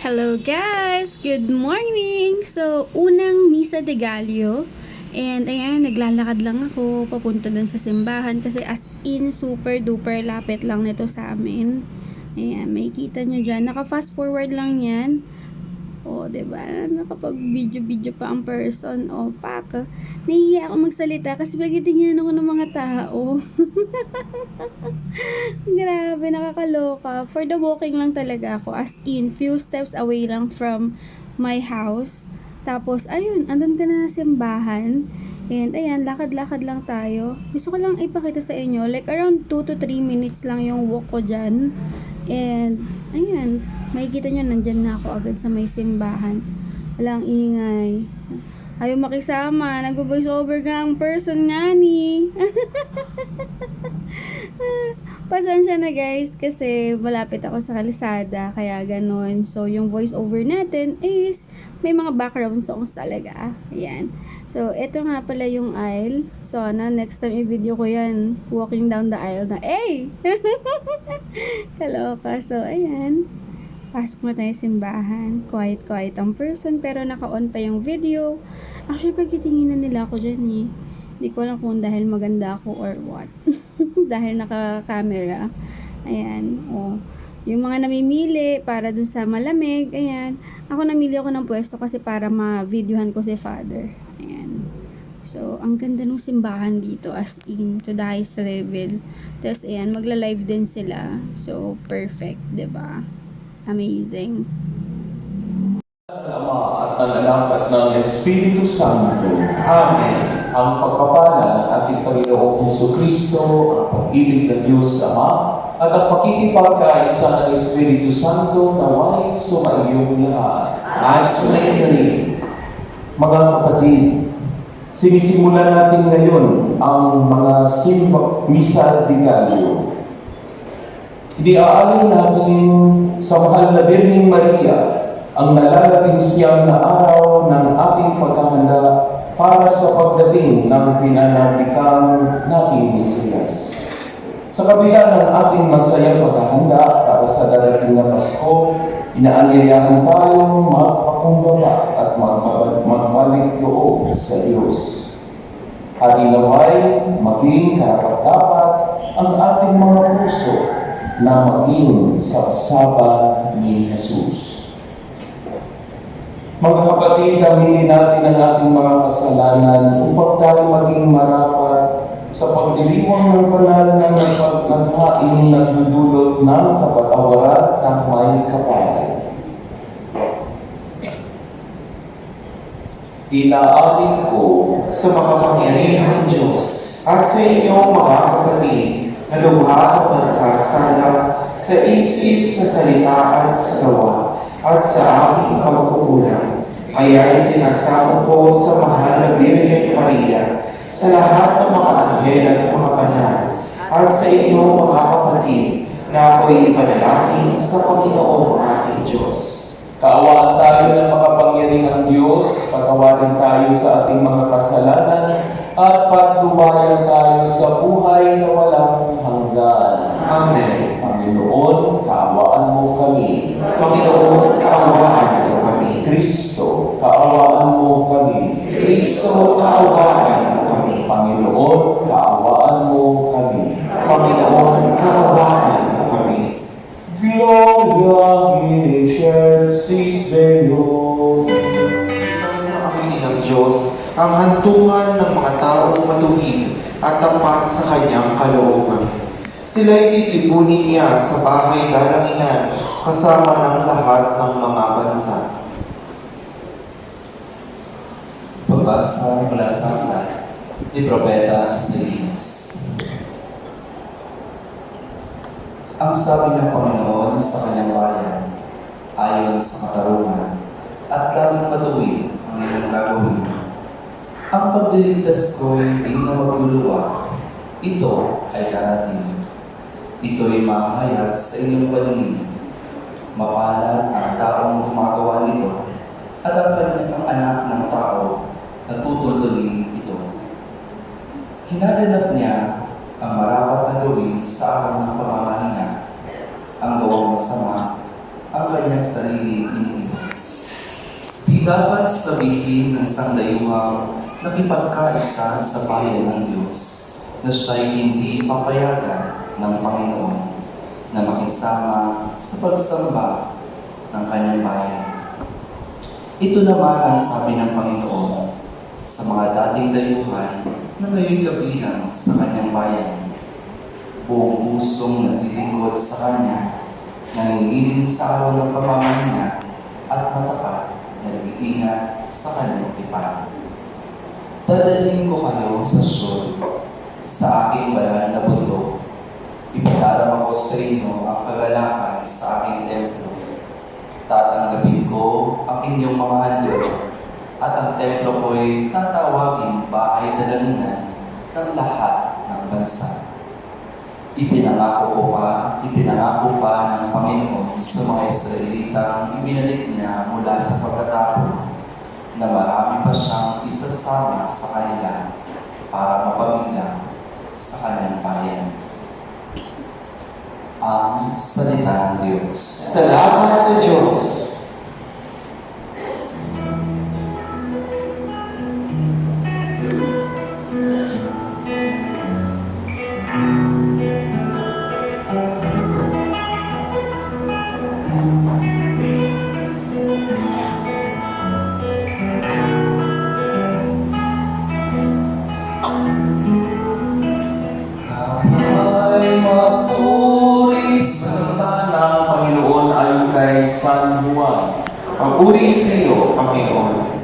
Hello guys! Good morning! So, unang Misa de Gallo. And ayan, naglalakad lang ako papunta dun sa simbahan kasi as in super duper lapit lang nito sa amin. Ayan, makikita nyo dyan. Naka fast forward lang yan. O, diba? Nakapag-video-video pa ang person. O, pak. Nahihiya ako magsalita kasi pagitingin ako ng mga tao. Grabe, nakakaloka. For the walking lang talaga ako. As in, few steps away lang from my house. Tapos, ayun, andun ka na sa simbahan. And, ayan, lakad-lakad lang tayo. Gusto ko lang ipakita sa inyo, like around 2 to 3 minutes lang yung walk ko dyan. And, ayan, makikita nyo, nandyan na ako agad sa may simbahan. Walang ingay. Ayaw makisama. Nag-voice over ka ang person nga ni. Pasensya na guys kasi malapit ako sa kalsada kaya ganun. So yung voice over natin is may mga background songs talaga. Ayan. So ito nga pala yung aisle. So next time i-video ko yan walking down the aisle na kaloka. So ayan. Pasok mo tayo simbahan. Quiet ang person pero naka-on pa yung video. Actually pagkitinginan nila ako dyan eh. Hindi ko alam kung dahil maganda ako or what. Dahil naka-camera. Ayan. Oh. Yung mga namimili para dun sa malamig. Ayan. Ako namili ako ng pwesto kasi para ma-videohan ko si Father. Ayan. So, ang ganda ng simbahan dito as in to the highest level. Tapos, ayan, magla-live din sila. So, perfect. 'Di ba? Amazing. Ama at ng Anak at ng Espiritu Santo. Amen. Ang pagpapala ng ating Panginoong Jesucristo, ang pag-ibig ng Diyos Ama, at ang pakikipagkaisa ng Espiritu Santo naway sumaiyong lahat. At sumaiyong rin. Mga kapatid, sinisimulan natin ngayon ang mga Misa de Gallo. Iniaalay natin sa mahal na Birheng Maria ang nalalabing siyam na araw ng ating paghahanda para sa pagdating ng pinanabikang nating Mesiyas. Sa kabila ng ating masayang paghahanda para sa darating na Pasko, inaanyayahan tayong magpakumbaba at magbalik loob sa Diyos. Harinaway maging karapat-dapat ang ating mga puso na maging sa kasaba ni Jesus. Mga kapatid, aminin natin ang ating mga kasalanan upang tayo maging marapat sa pagdiriwang ng banal na pagkakain na dudulot ng kapatawaran ng may kapal. Inaalin ko sa makapangyarihang Diyos at sa inyong mga kapatid na lubha at pagkasala sa isip, sa salita at sa gawa at sa aking pagkukulang. Kaya sinasamo ko sa mahal na Birhen Maria, sa lahat ng mga anghel at mga banal, at sa inyong mga kapatid na ako'y ipanalangin sa Panginoong ating Diyos. kaawaan tayo ng makapangyarihang Diyos, patawarin tayo sa ating mga kasalanan, at patnubayan tayo sa buhay na walang hanggan. Amen. Panginoon, kaawaan mo kami. Panginoon, kaawaan mo kami. Kristo, kaawaan mo kami. Kristo, kaawaan mo kami. Panginoon, kaawaan mo kami. Panginoon, kaawaan mo kami. Gloria in excelsis Deo. Sa amin ng Diyos, ang hantungan ng mga taong matuwid at tapat sa kanyang kalooban. Sila'y titipunin niya sa bahay dalanginan kasama ng lahat ng mga bansa. Pagbasa mula sa aklat ni Propeta Isaías. Ang sabi ng Panginoon sa kanyang bayan, ayon sa katarungan, at laging matuwid ang iyong gagawin. Ang pagliligtas ko hindi na magluluwa, ito ay darating. Ito'y mahayag sa inyong paningin. Mapalad ang taong gumagawa nito, at ang kanyang anak ng tao na tutuloy ito. Hinaganap niya ang marapat na gawin sa aking pamamahinga, ang gawang masama, ang kanyang sarili iniibig. Di dapat sabihin ng isang dayuhang nakipagkaisa sa bayan ng Diyos na siya'y hindi papayagan ng Panginoon na makisama sa pagsamba ng kanyang bayan. Ito naman ang sabi ng Panginoon sa mga dating dayuhan na ngayon kabilang sa kanyang bayan. Buong pusong naglilingkod sa Kanya, nangingilin sa araw ng pamamahinga at matapat nag-iingat sa Kanyang tipan. Dadalhin ko kayo sa Sion, sa aking banal na bundok. Ipadarama ko sa inyo ang kagalakan sa aking templo. Tatanggapin ko ang inyong mga handog at ang templo ko'y tatawagin bahay dalangin ng lahat ng bansa. Ipinangako pa ng Panginoon sa mga Israelitang ibinalik niya mula sa pagkatapon na marami pa siyang isasama sa kanila para mapamiglang sa kanyang bayan. Ang salita ng Diyos. Salamat sa Diyos. Ay maturi sa Salita ng Panginoon ayon kay San Juan. Papuri sa iyo, Panginoon.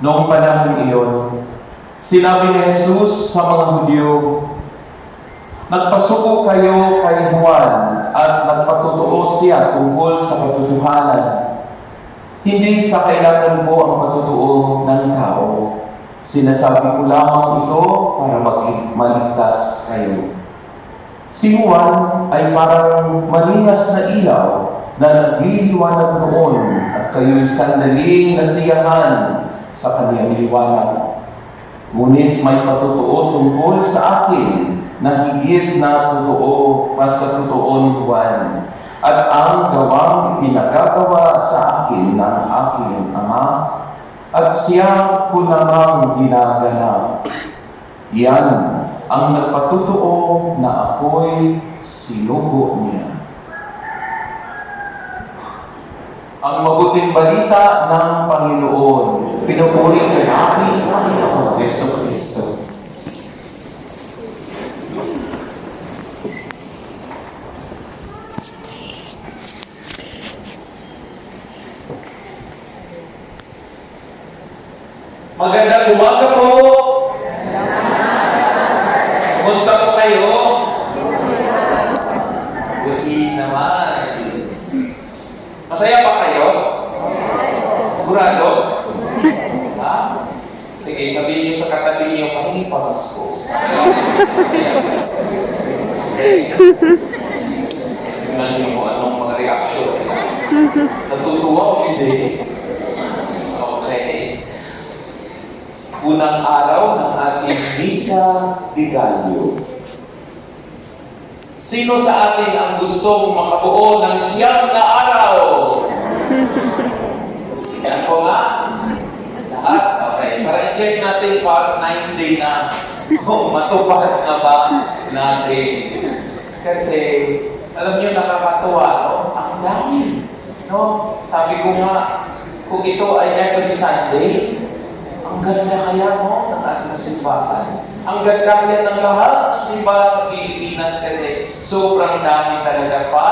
Noong panahon iyon, sinabi ni Jesus sa mga Hudyo, "Nagpasuko kayo kay Juan at nagpatotoo siya tungkol sa katotohanan. Hindi sa kailangan ko ang patutuo ng tao. Sinasabi ko lamang ito para maligtas kayo." Si Juan ay parang malingas na ilaw na nagliliwanag noon at kayo'y sandaling nasiyahan sa kanyang liwanag. Ngunit may patutuo tungkol sa akin na higit na totoo pa sa totoo ni Juan. At ang gawang ipinagagawa sa akin ng aking Ama, at siya ko namang ginaganap. Yan ang nagpatutuo na ako'y sinugo niya. Ang mabuting balita ng Panginoon. Pinupuri ka namin, Panginoon Yesu Kristo. Magandang umaga po! Kumusta po kayo? Buti naman. Masaya ba kayo? Sigurado? Ha? Sige, sabihin niyo sa katabi niyo, "Mahingi pa Pasko." Tingnan niyo kung anong mga reaksyon. Natutuwa o hindi? Okay. Unang araw ng ating Misa de Gallo. Sino sa atin ang gustong makabuo ng siyam na araw? Yan po nga. Lahat? Okay. Para i-check natin part 9 day na kung matupad na ba natin. Kasi, alam niyo, nakakatuwa, no? Ang dami. No? Sabi ko nga, kung ito ay every Sunday, ang ganda kaya mo ng ating simbahan. Ang ganda kaya ng lahat ng simbahan sa Pilipinas kasi sobrang dami talaga pa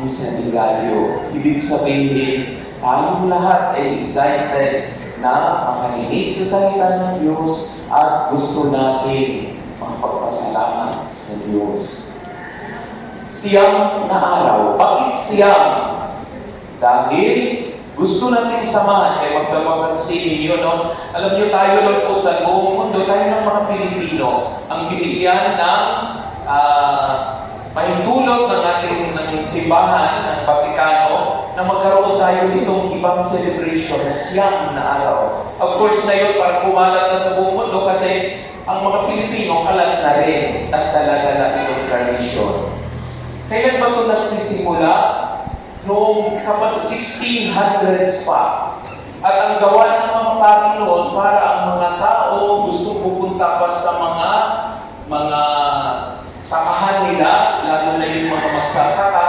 ni San Gallo. Ibig sabihin, tayong lahat ay excited na makarinig sa salita ng Diyos at gusto natin magpagpasalamat sa Diyos. Siyam na araw. Bakit siyam? Dahil gusto natin samahan, kaya magpapansin ninyo, no? Alam niyo, tayo lang po sa buong mundo, tayo ng mga Pilipino, ang binigyan ng mahintulot ng ating ng simbahan, ng Vatikano, na magkaroon tayo nitong ibang celebration na siyam na araw. Of course, ngayon parang kumalat na sa buong mundo kasi ang mga Pilipino kalat na rin at dala-dala itong tradition. Kailan ba ito nagsisimula? Noong kapag 1600s pa. At ang gawa ng mga pari noon para ang mga tao gusto pupunta pa sa mga sakahan nila, lalo na yung mga magsasaka,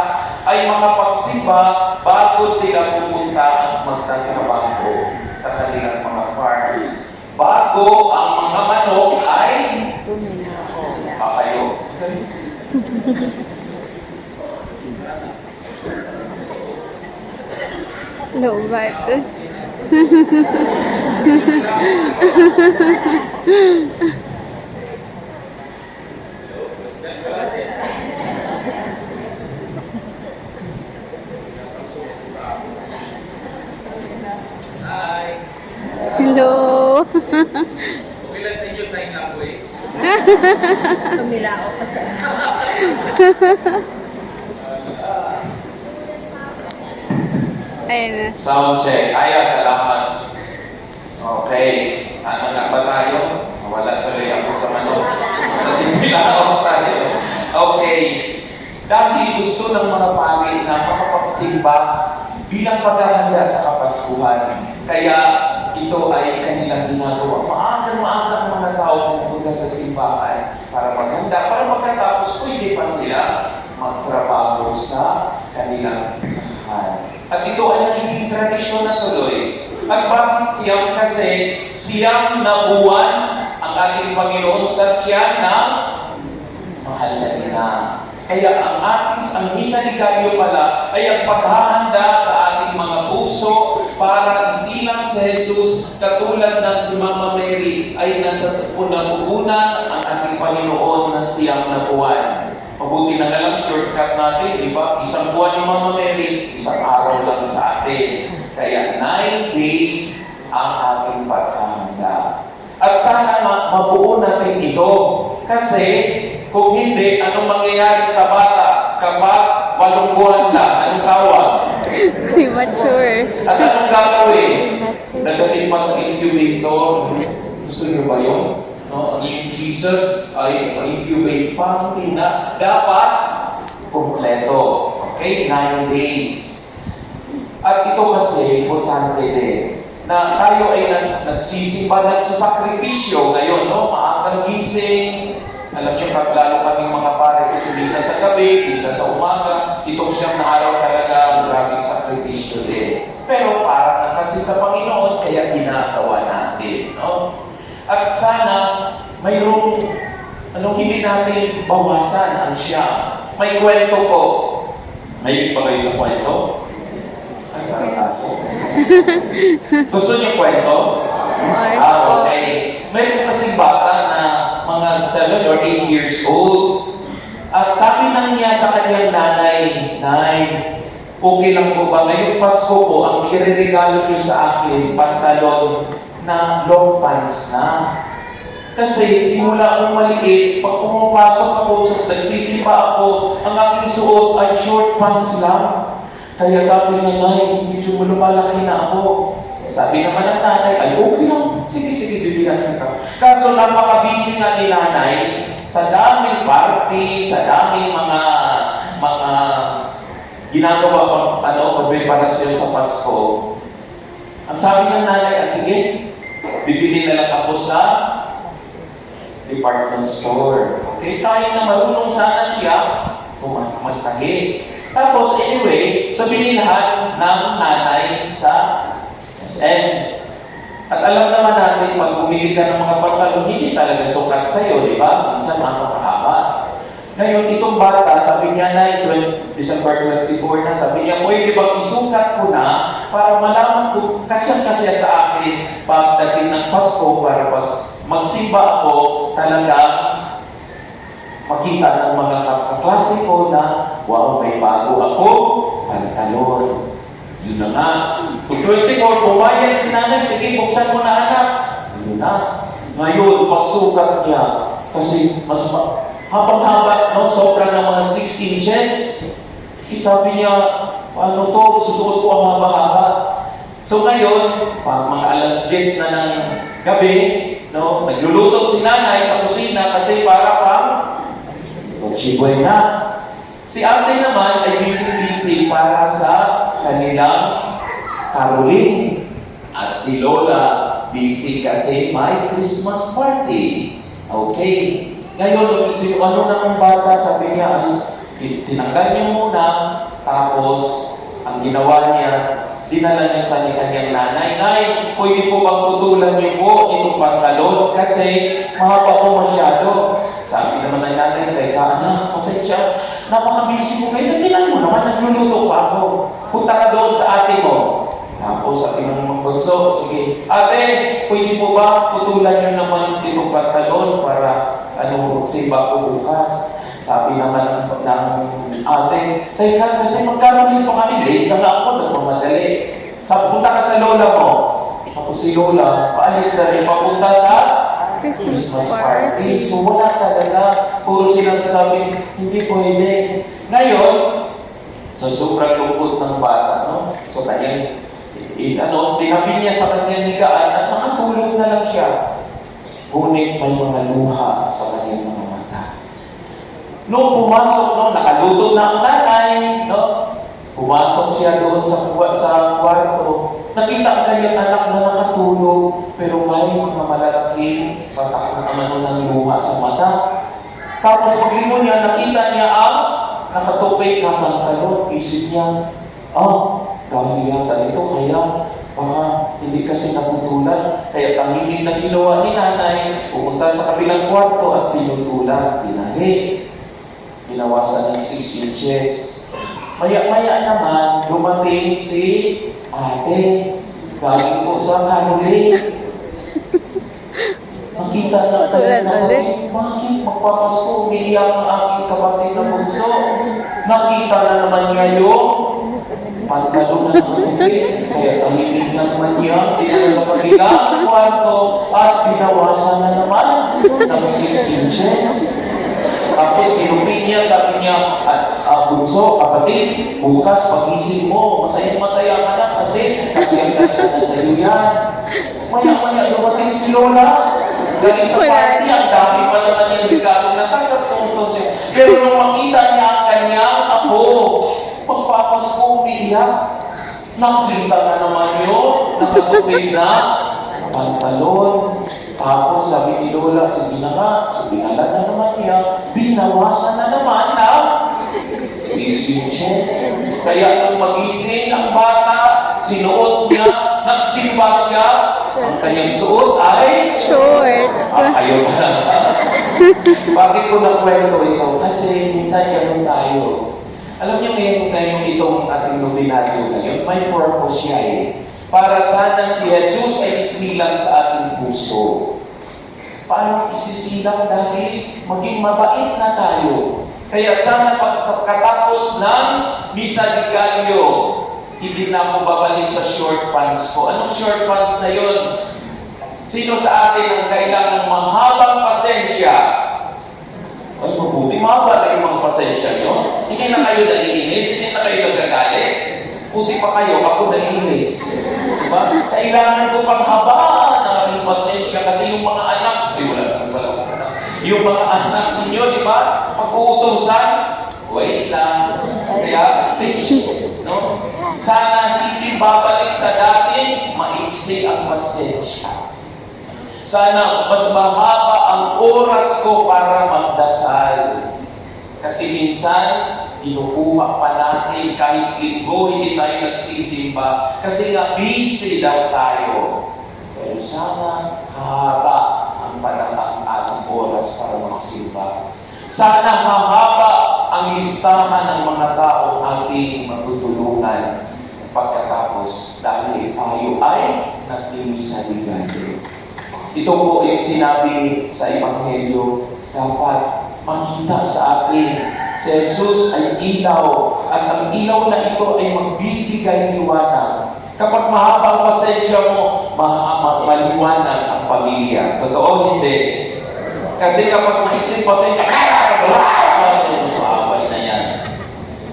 ay makapagsimba bago sila pupunta at magtatrabaho sa kanilang mga farms. Bago ang mga manok ay papayo. Lobat. Hi! Hello. Okay lang sa inyo, sign language. Tumilao ka siya. Ayan na. Sound check. Salamat. Okay. Sana nga ba tayo? Wala tuloy ako sa manok. Sa tinilao tayo. Okay. Dahil gusto ng mga pari na makapagsimba bilang paghahanda sa Kapaskuhan. Kaya ito ay kanilang ginagawa. Maagang-maaga ang mga tao pupunta sa simbahan para maghanda. Para magkatapos, pwede pa sila magtrabaho sa kanilang sakahan. At ito ay nagiging tradisyon na tuloy. At bakit siyam? Kasi siyam na buwan ang ating Panginoon sa tiyan na mahal na ina. Kaya ang misa ni Gabio pala ay ang paghahanda sa ating mga puso para isilang si Jesus katulad ng si Mama Mary ay nasa unang-una ang ating Panginoon na siyam na buwan. Mabuti na nga lang shortcut natin, di ba? Isang buwan yung Mama Mary, isang araw lang sa atin. Kaya 9 days ang ating paghahanda. At sana mabuo natin ito. Kasi kung hindi, anong mangyayari sa bata kapag 8 buwan lang? Anong tawag? Premature. At anong gagawin? Nagaling pa sa incubator. Gusto niyo ba yun? No? Yung Jesus ay incubate pa. Hindi na. Dapat kompleto. Okay? 9 days. At ito kasi, importante din na tayo ay nagsisimba, nagsasakripisyo ngayon, no? Maagang gising. Alam niyo, lalo kaming mga pare kasi isa sa gabi, isa sa umaga, itong siyam na araw talaga, maraming sakripisyo din. Pero para na kasi sa Panginoon, kaya ginagawa natin, no? At sana, mayroong, hindi natin bawasan ang siyam. May kwento ko. May ibagay sa kwento? Ay, parang ako. Gusto niyo kwento? Yes po. Okay. Mayroon kasing bata na mga 7 or 8 years old. At sabi nang niya sa kanyang nanay, Nay, okay lang po ba? Ngayong Pasko po, ang ireregalo niyo sa akin, pantalon na long pants na. Kasi simula akong maliit, pag pumapasok ako, nagsisimba ako, ang aking suot ay short pants lang. Kaya sabi niya, Nay, medyo lumalaki na ako. Sabi naman ng nanay, ay okay lang. Sige, bibigyan ka. Kaso napaka-busy nga ni nanay sa daming party, sa daming mga ginagawa pang preparasyon sa Pasko. Ang sabi ng nanay, sige, bibili na lang ako sa department store. Okay, tayo na marunong sana siya magtahi. Tapos anyway, so binilhan ng nanay sa SM. At alam naman natin, pag bumili ka ng mga pantalon, hindi talaga sukat sa'yo, di ba? Minsan mapakahaba. Ngayon, itong bata, sabi niya na, December 24 na, sabi niya, pwede bang isukat ko na para malaman ko, kasya sa akin pagdating ng Pasko para pag magsimba ako, talagang makita ng mga kaklase ko na, wow, may bago ako, pantalon. Yun na nga. Kung 24, pumayag si nanay, sige, buksan mo na anak. Yun na. Ngayon, pagsukat niya, kasi mas habang-haba, no, sobrang ng mga 6 inches, sabi niya, Paano to? Susuot ko ang haba-haba. So ngayon, pag mga alas 10 na ng gabi, no, nagluluto si nanay sa kusina kasi para pang chiboy na. Si ate naman ay busy-busy para sa kanilang caroling. At si Lola, busy kasi may Christmas party. Okay. Ngayon, ano namang bata, sabi niya, tinanggal niyo muna, tapos, ang ginawa niya, dinala niya sa kanyang nanay. Nay, pwede po bang putulan niyo po itong pantalon? Kasi mahaba po masyado. Sabi naman ng nanay, teka anak, pasensya, napaka-busy mo ngayon. Tingnan mo naman, nagluluto pa ako. Punta ka doon sa ate mo. Tapos sabi ng mga bunso, sige, ate, pwede po ba putulan niyo naman itong pantalon para magsimba ko bukas? Sabi naman ng ate, teka, kasi magkaroon pa kami, late na nga ako, nagmamadali. Sabi, punta ka sa lola mo. Tapos si lola, paalis na rin, papunta sa Christmas party. So wala talaga, puro silang sabi, hindi pwede. Ngayon, so sobrang lungkot ng bata, no? So kanyang, tinabi niya sa kanyang higaan at nakatulog na lang siya. Ngunit may mga luha sa kanyang mga mata. Nung pumasok, nakaluto na ang nanay, pumasok siya doon sa kwarto, nakita ang kanyang anak na nakatulog, pero may mga malalaking patak na ng luha sa mata. Tapos paglingon niya, nakita niya ang nakatupay na pantalon. Isip niya, dahil yata ito, kaya baka hindi kasi naputulan. Kaya tangilin na ginawa ni nanay, pumunta sa kabilang kwarto at pinutulan, tinahi. Ginawasan ng 6 inches. Maya-maya naman, dumating si ate. Galing po sa caroling. Nakita na bakit magpapasko, umiiyak ang aking kapatid na bunso. Nakita na naman niya yung pantalon na nakatupid. Kaya tamilig naman niya, dito sa kabilang kwarto at binawasan na naman ng 6 inches. Tapos kinupin niya, sabi niya, bunso, kapatid, bukas pagising mo, masaya ka na kasi na sa iyo yan. Maya-maya dumating si Lola, galing sa party, ang dami pa naman yung regalo na tanggap tungkol siya. Pero nung makita niya ang kanyang apo, pagpapasko umiiyak, nakita na naman yun, nakatupid na pantalon. Tapos sabi ni Lola, sige na nga, so binala na naman niya, binawasan na naman na 6 inches. Kaya nung magising ang bata, sinuot niya, nagsimba siya, ang kanyang suot ay Shorts. ayaw na. Bakit ko nakwento ito? Kasi minsan ganun tayo. Alam niyo ngayon itong ating nobinaryo ngayon, may purpose siya eh. Para sana si Jesus ay isilang sa ating puso. Paano isisilang dahil maging mabait na tayo? Kaya sana pagkatapos ng Misa de Gallo, hindi na ako babalik sa short pants ko. Anong short pants na yun? Sino sa atin ang kailangan mahabang pasensya? Ay, mabuti, mahaba na yung mga pasensya nyo. Hindi na kayo naiinis, hindi na kayo nagagalit. Puti pa kayo, ako naiinis. Diba? Kailangan ko pang habaan ng aking pasensya kasi yung mga anak, yung mga anak ninyo, di ba? Pag-uutosan, wait lang. Kaya, patience, no? Sana hindi babalik sa dati, maiksi ang pasensya. Sana mas mahaba ang oras ko para magdasal. Kasi minsan, kinukuha pa natin kahit linggo, hindi tayo nagsisimba. Kasi nga, busy daw tayo. Pero sana, haba ang panatang ating oras para magsimba. Sana mahaba ang listahan ng mga taong ating matutulungan pagkatapos dahil tayo ay nagtimisaligayo. Ito po yung sinabi sa Ebanghelyo, dapat makita sa atin si Jesus ay ilaw at ang ilaw na ito ay magbibigay liwanag. Kapag mahabang pasensya mo, maliwanag ang pamilya. Totoo, hindi. Kasi kapag maiksing pasensya, maaway na yan.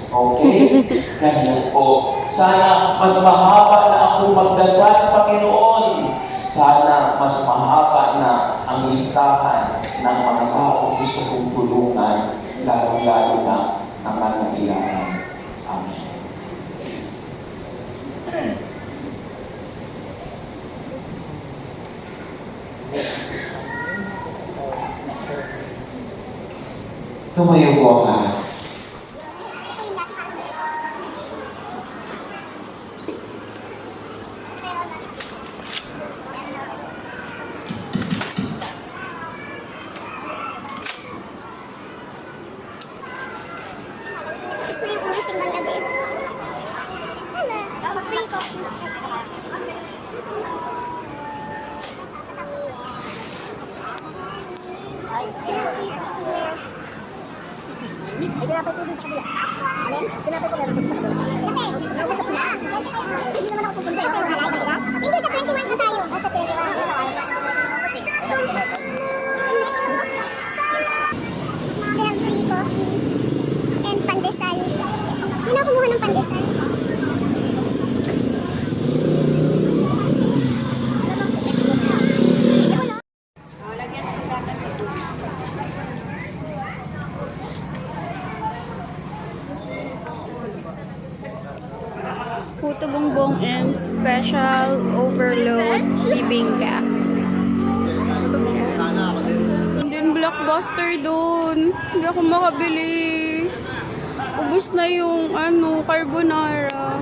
Okay? Okay? Ganyan po. Sana mas mahaba na akong magdasal, Panginoon. Sana mas mahaba na ang listahan ng mga tao gusto kong tulungan, lalo-lalo na ang nangangailangan. Amen. Tumayo po ang lahat. Gusto yung umusing ng gabi. Ano? Free coffee. Ay, tinapay ko dun sa kabila. Alin? Tinapay ko meron dun sa kabila. Hindi naman ako pupunta. Hindi, sa 21 na tayo. Sa 21. Walang free coffee and pandesal. Hindi na ako kumuha ng pandesal. Puto bongbong and special overload bibingka. Then Blockbuster dun. Hindi ako makabili. Ubus na yung carbonara.